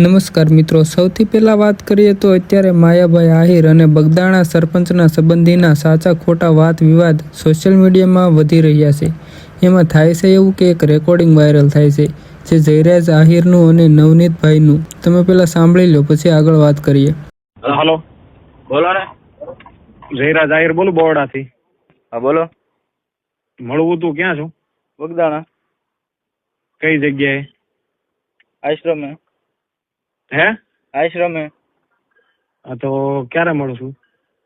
નમસ્કાર મિત્રો, સૌથી પહેલા વાત કરીએ તો અત્યારે માયાભાઈ આહિર અને બગદાણા સરપંચના સંબંધીના સાચા ખોટા વાત વિવાદ સોશિયલ મીડિયામાં વધી રહ્યા છે। એમાં થાય છે એવું કે એક રેકોર્ડિંગ વાયરલ થાય છે જે જયરાજ આહિરનું અને નવનીતભાઈનું। તમે પહેલા સાંભળી લો, પછી આગળ વાત કરીએ। હેલો, બોલો ને। જયરાજ આહિર બોલું, બોરડાથી। હા બોલો। મળવું તું ક્યાં છું? બગદાણા। કઈ જગ્યાએ? આશ્રમે। હે? આશ્રમે। હા તો ક્યારે મળું છું?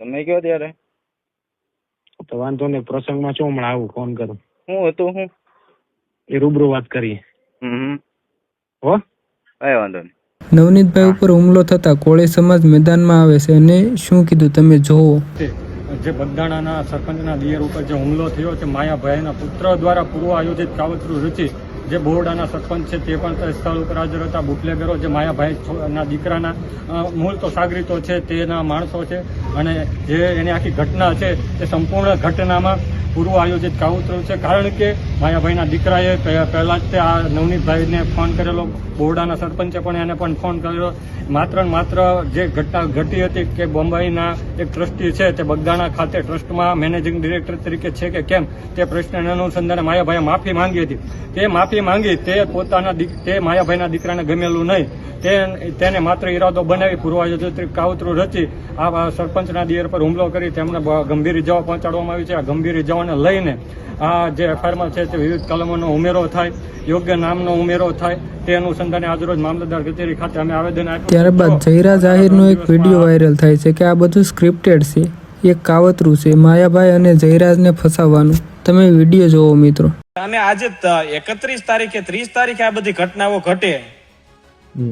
તમે કયો ત્યારે। તો વાંધો નહીં, પ્રસંગમાં છું, હમણાં આવું, ફોન કરું। હું હતું હું એ રૂબરૂ વાત કરીએ। હો, કઈ વાંધો નહીં। નવનીતભાઈ ઉપર હુમલો થતા કોળી સમાજ મેદાનમાં આવે છે અને શું કીધું તમે જોવો। જે બગદાણાના સરપંચના દિયર ઉપર જે હુમલો થયો છે માયાભાઈના પુત્ર દ્વારા પૂર્વ આયોજિત કાવતરું રચી જે બોરડાના સરપંચ છે તે પણ સ્થળ ઉપર હાજર હતા। બુટલેગરો જે માયાભાઈના દીકરાના મૂળ તો સાગરીતો છે તેના માણસો છે અને જે એની આખી ઘટના છે તે સંપૂર્ણ ઘટનામાં પૂર્વ આયોજિત કાવતરું છે। કારણ કે માયાભાઈના દીકરાએ પહેલાં જ તે આ નવનીતભાઈને ફોન કરેલો, બોરડાના સરપંચે પણ એને પણ ફોન કરેલો। માત્ર ને માત્ર જે ઘટના ઘટી હતી કે બોમ્બેના એક ટ્રસ્ટી છે તે બગદાણા ખાતે ટ્રસ્ટમાં મેનેજિંગ ડિરેક્ટર તરીકે છે કે કેમ તે પ્રશ્નને અનુસંધાને માયાભાઈએ માફી માંગી હતી। તે માફી માંગી તે તે માયાભાઈના દીકરાને ગમેલું નહીં, તેને માત્ર ઈરાદો બનાવી પૂર્વ આયોજિત કાવતરું રચી આ સરપંચના દિયર પર હુમલો કરી તેમને ગંભીર ઇજાઓ પહોંચાડવામાં આવી છે। આ ગંભીર ઇજાઓને લઈને આ જે એફઆઈઆરમાં છે તે વિવિધ કલમોનો ઉમેરો થાય, યોગ્ય નામનો ઉમેરો થાય, તે અનુસંધાને આજરોજ મામલતદાર કચેરી ખાતે અમે આવેદન આપ્યું। ત્યારબાદ જયરાજ આહિરનો એક વિડીયો વાયરલ થાય છે કે આ બધું સ્ક્રિપ્ટેડ છે, એક કાવતરું છે માયાભાઈ અને જયરાજને ફસાવવાનું। તમે વિડીયો જોવો મિત્રો। અને આજે 31 તારીખે 30 તારીખે આ બધી ઘટનાઓ ઘટે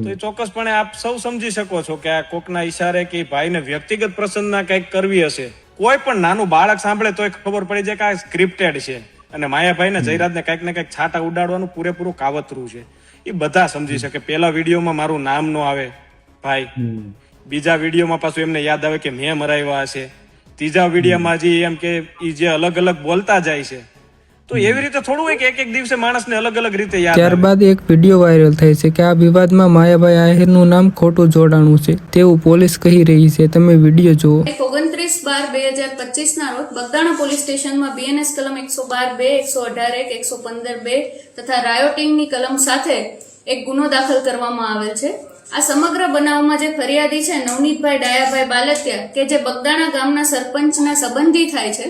તો એ ચોક્કસપણે આપ સૌ સમજી શકો છો કે આ કોકના ઈશારે કે ભાઈને વ્યક્તિગત પ્રસન્નતા કંઈક કરવી હશે। કોઈ પણ નાનું બાળક સાંભળે તો ખબર પડી જાય કે આ સ્ક્રિપ્ટેડ છે અને માયાભાઈને જયરાજને કંઈક ને કંઈક છાંટા ઉડાડવાનું પૂરેપૂરું કાવતરું છે, એ બધા સમજી શકે। પહેલા વિડીયોમાં મારું નામ ન આવે ભાઈ, બીજા વિડીયોમાં પાછું એમને યાદ આવે કે મેં મરાવ્યા હશે, ત્રીજા વિડીયોમાં હજી એમ કે એ જે અલગ અલગ બોલતા જાય છે, તો એવી રીતે થોડું હોય કે એક દિવસે માણસને અલગ અલગ રીતે યાદ આવે। ત્યારબાદ એક વિડીયો વાયરલ થાય છે કે આ વિવાદમાં માયાભાઈ આહિરનું નામ ખોટું જોડાણું છે તેવું પોલીસ કહી રહી છે। તમે વિડીયો જુઓ। 29/12/2025 ના રોજ બગદાણા પોલીસ સ્ટેશનમાં બીએનએસ કલમ 112(2), 118(1), 115(2) તથા રાયોટિંગની કલમ સાથે એક ગુનો દાખલ કરવામાં આવેલ છે। આ સમગ્ર બનાવમાં જે ફરિયાદી છે નવનીતભાઈ ડાયાભાઈ બાલતિયા કે જે બગદાણા ગામના સરપંચના સંબંધી થાય છે,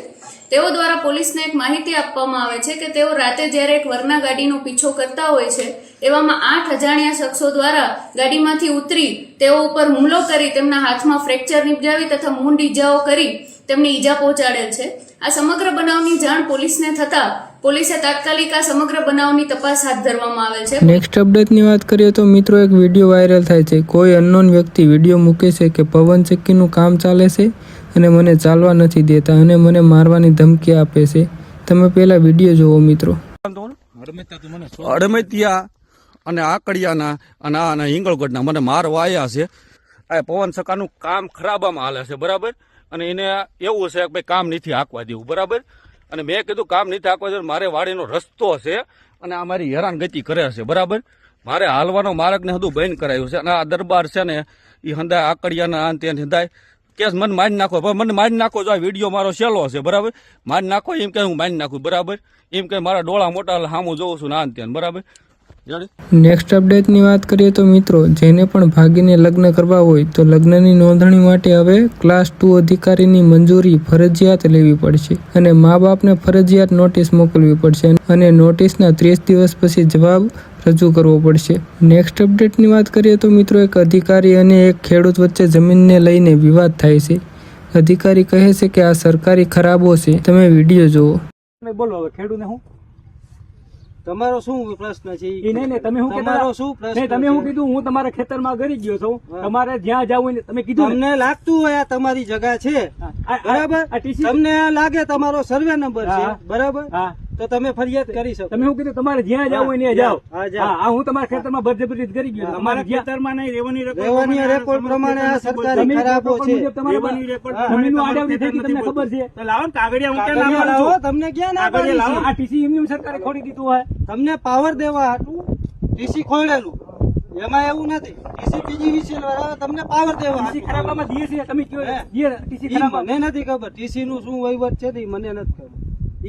તેઓ દ્વારા પોલીસને એક માહિતી આપવામાં આવે છે કે તેઓ રાતે જ્યારે એક વરના ગાડીનો પીછો કરતા હોય છે એવામાં 8 અજાણ્યા શખ્સો દ્વારા ગાડીમાંથી ઉતરી તેઓ ઉપર હુમલો કરી તેમના હાથમાં ફ્રેક્ચર નિપજાવી તથા મૂંઢ ઈજાઓ કરી તેમને ઈજા પહોંચાડેલ છે। આ સમગ્ર બનાવની જાણ પોલીસને થતા પોલીસે તાત્કાલિક આ સમગ્ર બનાવની તપાસ હાથ ધરવામાં આવેલ છે। નેક્સ્ટ અપડેટની વાત કરીએ તો મિત્રો એક વિડીયો વાયરલ થાય છે। કોઈ અનનોન વ્યક્તિ વિડીયો મૂકે છે કે પવન ચક્કીનું કામ ચાલે છે અને મને ચાલવા નથી દેતા અને મને મારવાની ધમકી આપે છે। તમે પહેલા વિડીયો જોવો મિત્રો। અડમતિયા અને આકડિયાના અને આ હિંગળગઢના મને મારવા આવ્યા છે। આ પવન ચક્કાનું કામ ખરાબામાં હાલે છે, બરાબર, અને એને એવું છે કે ભાઈ કામ નથી હાંકવા દેવું, બરાબર, અને મેં કીધું કામ નથી હાંકવા દેવું, મારે વાડીનો રસ્તો છે અને આ મારી હેરાનગતિ કરે છે, બરાબર, મારે હાલવાનો માર્ગને બધું બંધ કરાયું છે અને આ દરબાર છે ને એ હંધાય આકડિયાના આ તે હંધાય કેસ મને મારી નાખો, મને મારી નાખો, જો આ વિડીયો મારો સહેલો છે, બરાબર, મારી નાખો એમ કે હું મારી નાખું, બરાબર, એમ કે મારા ડોળા મોટા સામું જોઉં છું ના ત્યાં, બરાબર। નેક્સ્ટ અપડેટની વાત કરીએ તો મિત્રો જેને પણ ભાગીને લગ્ન કરવા હોય તો લગ્નની નોંધણી માટે હવે ક્લાસ 2 અધિકારીની મંજૂરી ફરજિયાત લેવી પડશે અને મા બાપને ફરજિયાત નોટિસ મોકલવી પડશે અને નોટિસના 30 દિવસ પછી જવાબ રજૂ કરવો પડશે। નેક્સ્ટ અપડેટની વાત કરીએ તો મિત્રો એક અધિકારી અને એક ખેડૂત વચ્ચે જમીનને લઈને વિવાદ થાય છે। અધિકારી કહે છે કે આ સરકારી ખરાબો છે। તમે વિડીયો જુઓ। બોલો હવે ખેડૂતને હું તમારો શું પ્રશ્ન છે? નહીં તમે શું તમારો શું પ્રશ્ન? તમે શું કીધું? હું તમારા ખેતરમાં ગરી ગયો છું, તમારે જ્યાં જવું તમે કીધું, તમને લાગતું હોય આ તમારી જગા છે, બરાબર, તમને લાગે તમારો સર્વે નંબર છે, બરાબર, તો તમે ફરિયાદ કરી શકો। તમે શું કીધું? તમારે જ્યાં જવું હોય ત્યાં જાઓ। હા, હું તમારા ખેતરમાં બળજબરી કરી ગયો, તમારા ખેતરમાં નહીં, રેવન્યુ રેકોર્ડ પ્રમાણે આ સરકારી ખરાબો છે, જમીનનું આડાવડી થઈ ગઈ, તમને ખબર છે? લાવો કાગળિયા, હું ક્યાં ના લાવો, તમને ક્યાં ના પાડી છે? આ ટીસી એમની સરકારે ખોડી દીધું હોય, તમને પાવર દેવા હતું ટીસી ખોલેલું, એમાં એવું નથી. ટીસી પીજીવીસીએલ વાળા તમને પાવર દેવા ખરાબામાં દીએ છે તમે કયો હે? ટીસી ઈ મને નથી ખબર. ટીસી નું શું વહીવટ છે તે ઈ મને નથી ખબર.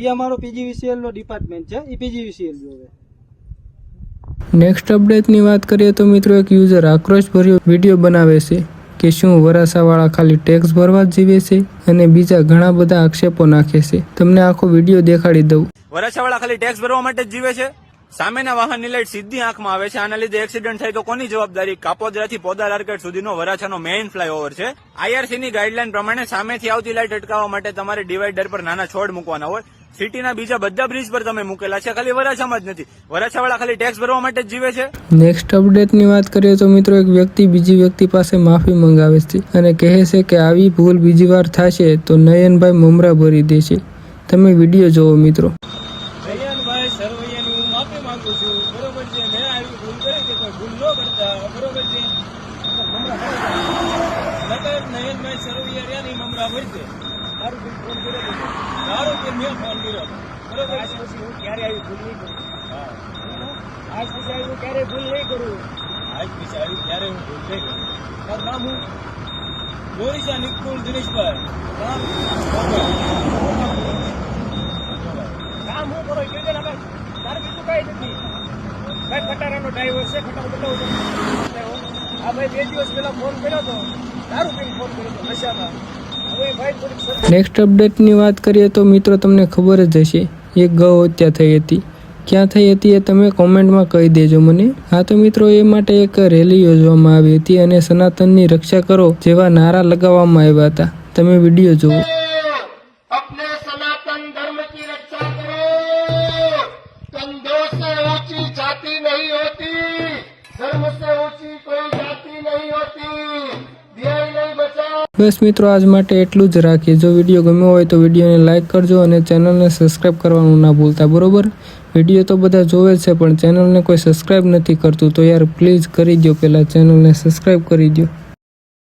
ઈ અમારો પીજીવીસીએલ નો ડિપાર્ટમેન્ટ છે. ઈ પીજીવીસીએલ જોવે. નેક્સ્ટ અપડેટની વાત કરીએ તો મિત્રો એક યુઝર આક્રોશભર્યો વિડીયો બનાવે છે કે શું વરાછાવાળા ખાલી ટેક્સ ભરવા જ જીવે છે અને બીજા ઘણા બધા આક્ષેપો નાખે છે. તમને આખો વિડીયો દેખાડી દઉં. વરાછાવાળા ખાલી ટેક્સ ભરવા માટે જ જીવે છે. સામેના વાહનની લાઈટ સીધી આંખમાં આવે છે. આના લીધે એક્સિડન્ટ થાય તો કોની જવાબદારી? કાપોદરાથી પોદાર આર્કેડ સુધીનો વરાછાનો મેઇન ફ્લાયઓવર છે. આઈઆરસી ની ગાઈડલાઈન પ્રમાણે સામેથી આવતી લાઈટ અટકાવવા માટે તમારે ડિવાઈડર પર નાના છોડ મૂકવાના હોય. સિટીના બીજા બધા બ્રિજ પર તમે મૂકેલા છે, ખાલી વરાછામાં જ નથી. વરાછાવાળા ખાલી ટેક્સ ભરવા માટે જ જીવે છે. નેક્સ્ટ અપડેટની વાત કરીએ તો મિત્રો એક વ્યક્તિ બીજી વ્યક્તિ પાસે માફી મંગાવે છે અને કહે છે કે આવી ભૂલ બીજી વાર થશે તો નયનભાઈ મમરા ભરી દે છે. તમે વિડીયો જોવો મિત્રો. નયનભાઈ સરવૈયાની હું માફી માંગુ છું, બરોબર છે. મેં આવી ભૂલ કરી છે, કોઈ ભૂલ ન કરતા, બરોબર છે. નયનભાઈ સરવૈયા રહ્યા મમરા ભરશે. તારું ફોન કર્યો તારું કે મેં ફોન કર્યો, બરોબર. આજ પછી હું ક્યારે આવી ભૂલ નહીં કરું. આજ પછી આવી હું ક્યારે ભૂલ નહીં કરું. આજ પછી આવી ક્યારે હું ભૂલ નહીં કરું. તારું નામ હું ગોરીશા નિકુલ દિનેશભાઈ. કામ હું કરો એ કહી દે ને ભાઈ. તારે બીજું કઈ નથી ભાઈ. ખટારાનો ડ્રાઈવર છે, ખટારો બતાવો. આ ભાઈ 2 દિવસ પહેલા ફોન કર્યો હતો, તારું કઈ ફોન કર્યો હતો નશામાં. હવે ભાઈ થોડીક નેક્સ્ટ અપડેટની વાત કરીએ તો મિત્રો તમને ખબર જ હશે એક ગૌ હત્યા થઈ હતી. ક્યાં થઈ હતી એ તમે કોમેન્ટમાં કહી દેજો મને. હા તો મિત્રો એ માટે એક રેલી યોજવામાં આવી હતી અને સનાતનની રક્ષા કરો જેવા નારા લગાવવામાં આવ્યા હતા. તમે વિડીયો જુઓ. अपने सनातन धर्म की रक्षा करो. कंधों से ऊंची जाति नहीं होती, धर्म से ऊंची कोई जाति नहीं होती. ध्यान नहीं बचाओ. બસ મિત્રો આજ માટે એટલું જ રાખીએ. જો વિડીયો ગમ્યો હોય તો વિડીયોને લાઇક કરજો અને ચેનલને સબસ્ક્રાઈબ કરવાનું ના ભૂલતા, બરોબર. વિડીયો તો બધા જોવે જ છે પણ ચેનલને કોઈ સબસ્ક્રાઈબ નથી કરતું તો યાર પ્લીઝ કરી દો, પહેલાં ચેનલને સબસ્ક્રાઈબ કરી દો.